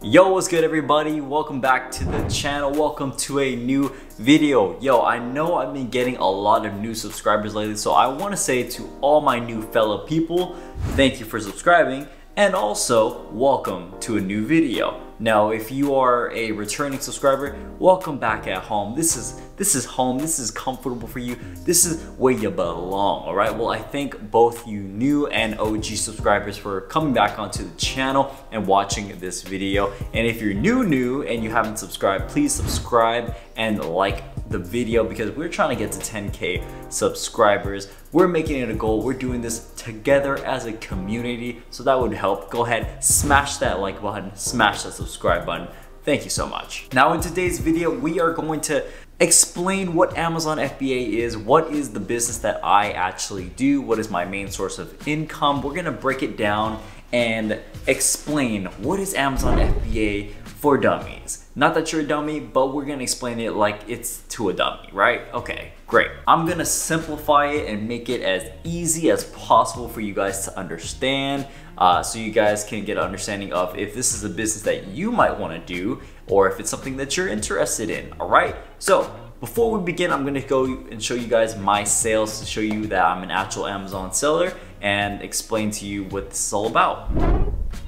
Yo, what's good everybody? Welcome back to the channel. Welcome to a new video. Yo, I know I've been getting a lot of new subscribers lately, so I want to say to all my new fellow people, thank you for subscribing and also welcome to a new video. Now, if you are a returning subscriber, welcome back at home. This is home. This is comfortable for you. This is where you belong, all right? Well, I thank both you new and OG subscribers for coming back onto the channel and watching this video. And if you're new and you haven't subscribed, please subscribe and like the video because we're trying to get to 10K subscribers. We're making it a goal. We're doing this together as a community, so that would help. Go ahead, smash that like button, smash that subscribe button. Thank you so much. Now in today's video, we are going to explain what Amazon FBA is, what is the business that I actually do, what is my main source of income. We're gonna break it down and explain what is Amazon FBA for dummies. Not that you're a dummy, but we're gonna explain it like it's to a dummy, right? Okay, great. I'm gonna simplify it and make it as easy as possible for you guys to understand, so you guys can get an understanding of if this is a business that you might wanna do or if it's something that you're interested in, all right? So before we begin, I'm gonna go and show you guys my sales to show you that I'm an actual Amazon seller and explain to you what this is all about.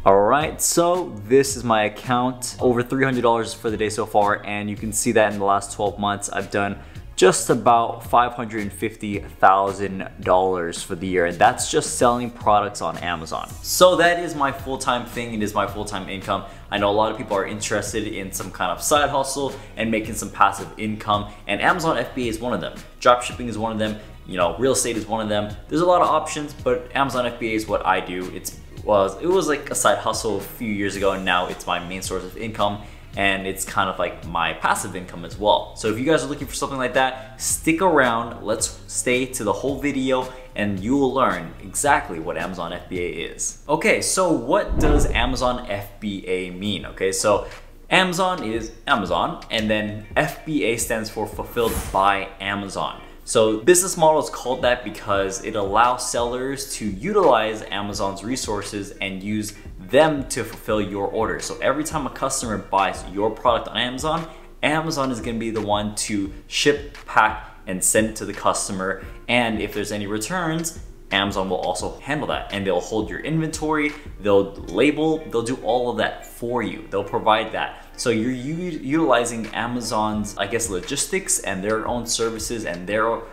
All right, so this is my account, over $300 for the day so far, and you can see that in the last 12 months, I've done just about $550,000 for the year, and that's just selling products on Amazon. So that is my full-time thing. It is my full-time income. I know a lot of people are interested in some kind of side hustle and making some passive income, and Amazon FBA is one of them. Dropshipping is one of them. You know, real estate is one of them. There's a lot of options, but Amazon FBA is what I do. It was like a side hustle a few years ago, and now it's my main source of income, and it's kind of like my passive income as well. So if you guys are looking for something like that, stick around. Let's stay to the whole video and you will learn exactly what Amazon FBA is. Okay, so what does Amazon FBA mean? Okay, so Amazon is Amazon, and then FBA stands for Fulfilled by Amazon. So business model is called that because it allows sellers to utilize Amazon's resources and use them to fulfill your order. So every time a customer buys your product on Amazon, Amazon is going to be the one to ship, pack, and send it to the customer. And if there's any returns, Amazon will also handle that, and they'll hold your inventory, they'll label, they'll do all of that for you. They'll provide that. So you're utilizing Amazon's, I guess, logistics and their own services, and there are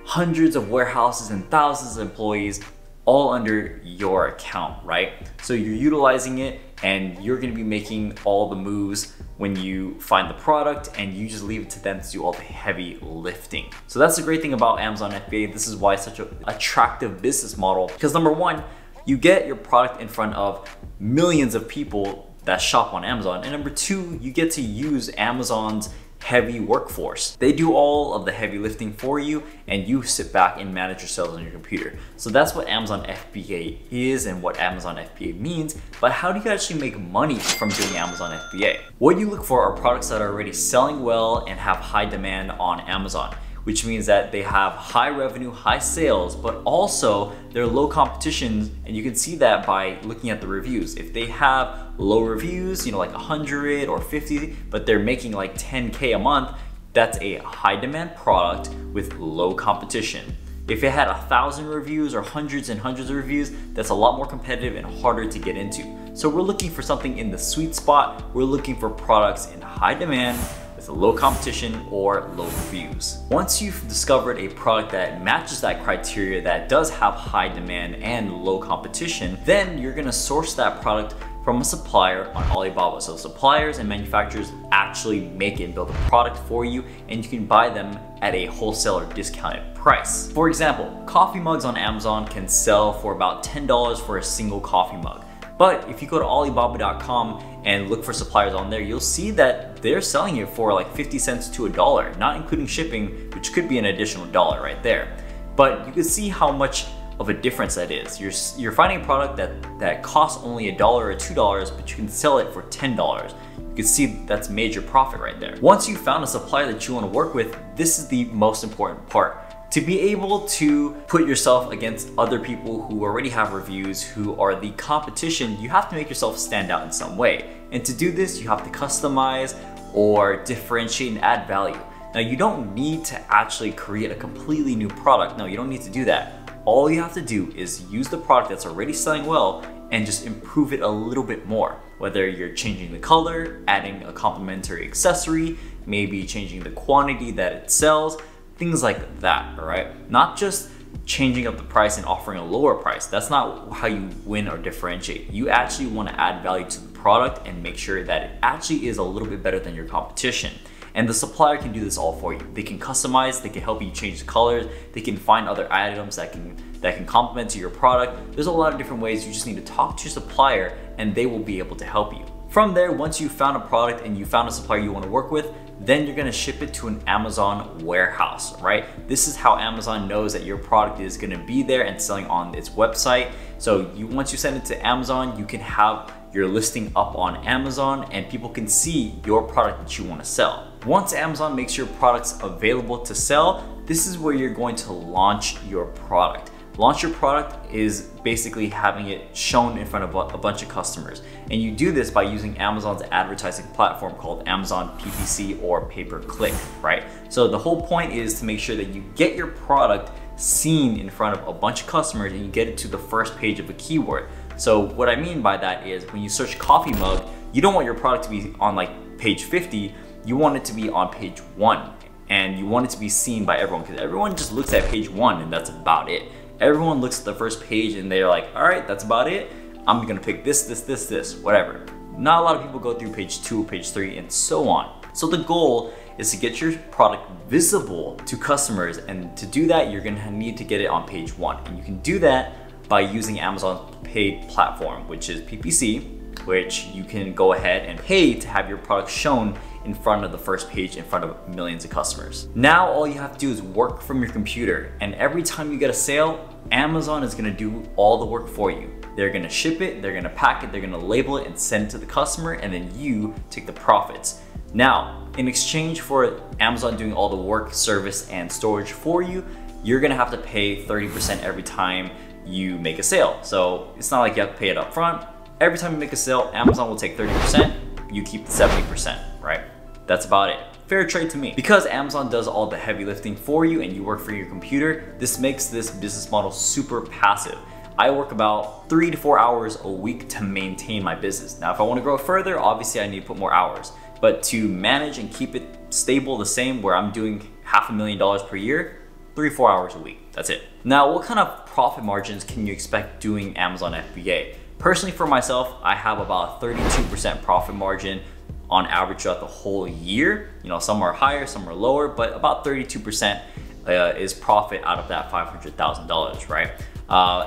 hundreds of warehouses and thousands of employees all under your account, right? So you're utilizing it and you're gonna be making all the moves when you find the product, and you just leave it to them to do all the heavy lifting. So that's the great thing about Amazon FBA. This is why it's such an attractive business model, because number one, you get your product in front of millions of people that shop on Amazon, and number two, you get to use Amazon's heavy workforce. They do all of the heavy lifting for you, and you sit back and manage your sales on your computer. So that's what Amazon FBA is and what Amazon FBA means. But how do you actually make money from doing Amazon FBA? What you look for are products that are already selling well and have high demand on Amazon, which means that they have high revenue, high sales, but also they're low competition, and you can see that by looking at the reviews. If they have low reviews, you know, like 100 or 50, but they're making like 10K a month, that's a high demand product with low competition. If it had 1,000 reviews or hundreds and hundreds of reviews, that's a lot more competitive and harder to get into. So we're looking for something in the sweet spot. We're looking for products in high demand, with low competition or low reviews. Once you've discovered a product that matches that criteria, that does have high demand and low competition, then you're gonna source that product from a supplier on Alibaba. So suppliers and manufacturers actually make and build a product for you, and you can buy them at a wholesaler discounted price. For example, coffee mugs on Amazon can sell for about $10 for a single coffee mug. But if you go to Alibaba.com and look for suppliers on there, you'll see that they're selling it for like 50 cents to $1, not including shipping, which could be an additional $1 right there. But you can see how much of a difference that is. You're finding a product that costs only $1 or $2, but you can sell it for $10. You can see that's major profit right there. Once you've found a supplier that you want to work with, this is the most important part. To be able to put yourself against other people who already have reviews, who are the competition, you have to make yourself stand out in some way. And to do this, you have to customize or differentiate and add value. Now, you don't need to actually create a completely new product. No, you don't need to do that. All you have to do is use the product that's already selling well and just improve it a little bit more. Whether you're changing the color, adding a complementary accessory, maybe changing the quantity that it sells, things like that, all right? Not just changing up the price and offering a lower price. That's not how you win or differentiate. You actually want to add value to the product and make sure that it actually is a little bit better than your competition. And the supplier can do this all for you. They can customize, they can help you change the colors, they can find other items that can complement to your product. There's a lot of different ways. You just need to talk to your supplier and they will be able to help you. From there, once you found a product and you found a supplier you want to work with, then you're gonna ship it to an Amazon warehouse, right? This is how Amazon knows that your product is gonna be there and selling on its website. So once you send it to Amazon, you can have your listing up on Amazon and people can see your product that you wanna sell. Once Amazon makes your products available to sell, this is where you're going to launch your product. Launch your product is basically having it shown in front of a bunch of customers. And you do this by using Amazon's advertising platform called Amazon PPC or pay-per-click, right? So the whole point is to make sure that you get your product seen in front of a bunch of customers and you get it to the first page of a keyword. So what I mean by that is when you search coffee mug, you don't want your product to be on like page 50, you want it to be on page 1. And you want it to be seen by everyone because everyone just looks at page 1 and that's about it. Everyone looks at the first page and they're like, all right, that's about it. I'm gonna pick this, whatever. Not a lot of people go through page 2, page 3, and so on. So the goal is to get your product visible to customers, and to do that, you're gonna need to get it on page 1. And you can do that by using Amazon's paid platform, which is PPC, which you can go ahead and pay to have your product shown in front of the first page in front of millions of customers. Now all you have to do is work from your computer, and every time you get a sale, Amazon is gonna do all the work for you. They're gonna ship it, they're gonna pack it, they're gonna label it and send it to the customer, and then you take the profits. Now, in exchange for Amazon doing all the work, service, and storage for you, you're gonna have to pay 30% every time you make a sale. So it's not like you have to pay it up front. Every time you make a sale, Amazon will take 30%, you keep 70%, right? That's about it. Fair trade to me. Because Amazon does all the heavy lifting for you and you work for your computer, this makes this business model super passive. I work about 3 to 4 hours a week to maintain my business. Now, if I want to grow further, obviously I need to put more hours. But to manage and keep it stable the same, where I'm doing $500,000 per year, 3 to 4 hours a week. That's it. Now, what kind of profit margins can you expect doing Amazon FBA? Personally, for myself, I have about 32% profit margin on average throughout the whole year. You know, some are higher, some are lower, but about 32% is profit out of that $500,000, right?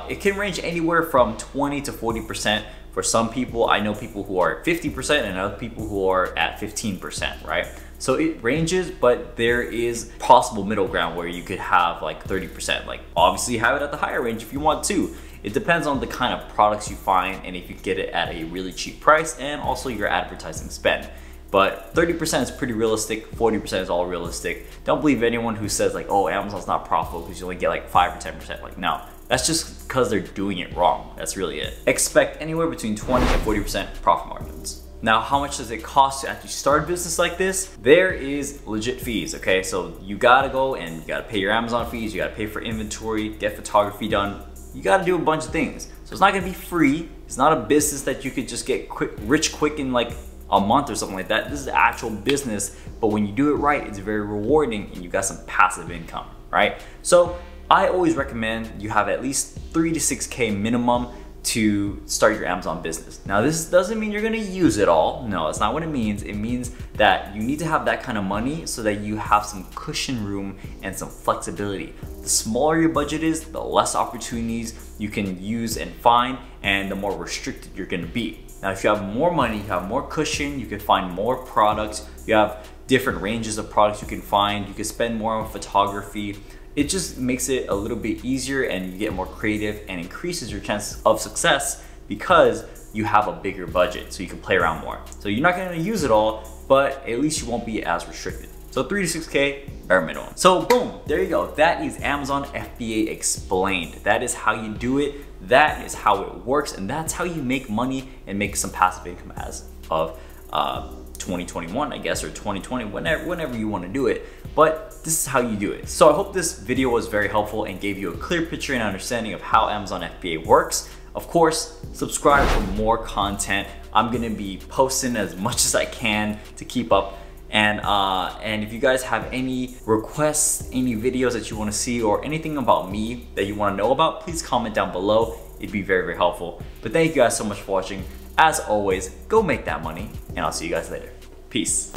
It can range anywhere from 20 to 40% for some people. I know people who are at 50% and other people who are at 15%, right? So it ranges, but there is possible middle ground where you could have like 30%. Like obviously have it at the higher range if you want to. It depends on the kind of products you find and if you get it at a really cheap price and also your advertising spend. But 30% is pretty realistic, 40% is all realistic. Don't believe anyone who says like, oh, Amazon's not profitable because you only get like 5 or 10%. Like no, that's just because they're doing it wrong. That's really it. Expect anywhere between 20 and 40% profit margins. Now, how much does it cost to actually start a business like this? There is legit fees, okay? So you gotta go and you gotta pay your Amazon fees, you gotta pay for inventory, get photography done. You gotta do a bunch of things. So it's not gonna be free. It's not a business that you could just get rich quick in like a month or something like that. This is actual business, but when you do it right, it's very rewarding and you got some passive income, right? So I always recommend you have at least 3 to 6K minimum to start your Amazon business. Now, this doesn't mean you're gonna use it all. No, that's not what it means. It means that you need to have that kind of money so that you have some cushion room and some flexibility. The smaller your budget is, the less opportunities you can use and find, and the more restricted you're gonna be. Now, if you have more money, you have more cushion, you can find more products, you have different ranges of products you can find, you can spend more on photography. It just makes it a little bit easier and you get more creative and increases your chances of success because you have a bigger budget so you can play around more. So you're not gonna use it all, but at least you won't be as restricted. So 3 to 6K, bare minimum. So boom, there you go. That is Amazon FBA Explained. That is how you do it. That is how it works. And that's how you make money and make some passive income as of 2021, I guess, or 2020, whenever you want to do it. But this is how you do it. So I hope this video was very helpful and gave you a clear picture and understanding of how Amazon FBA works. Of course, subscribe for more content. I'm gonna be posting as much as I can to keep up. And if you guys have any requests, any videos that you want to see, or anything about me that you want to know about, please comment down below. It'd be very, very helpful. But thank you guys so much for watching. As always, go make that money, and I'll see you guys later. Peace.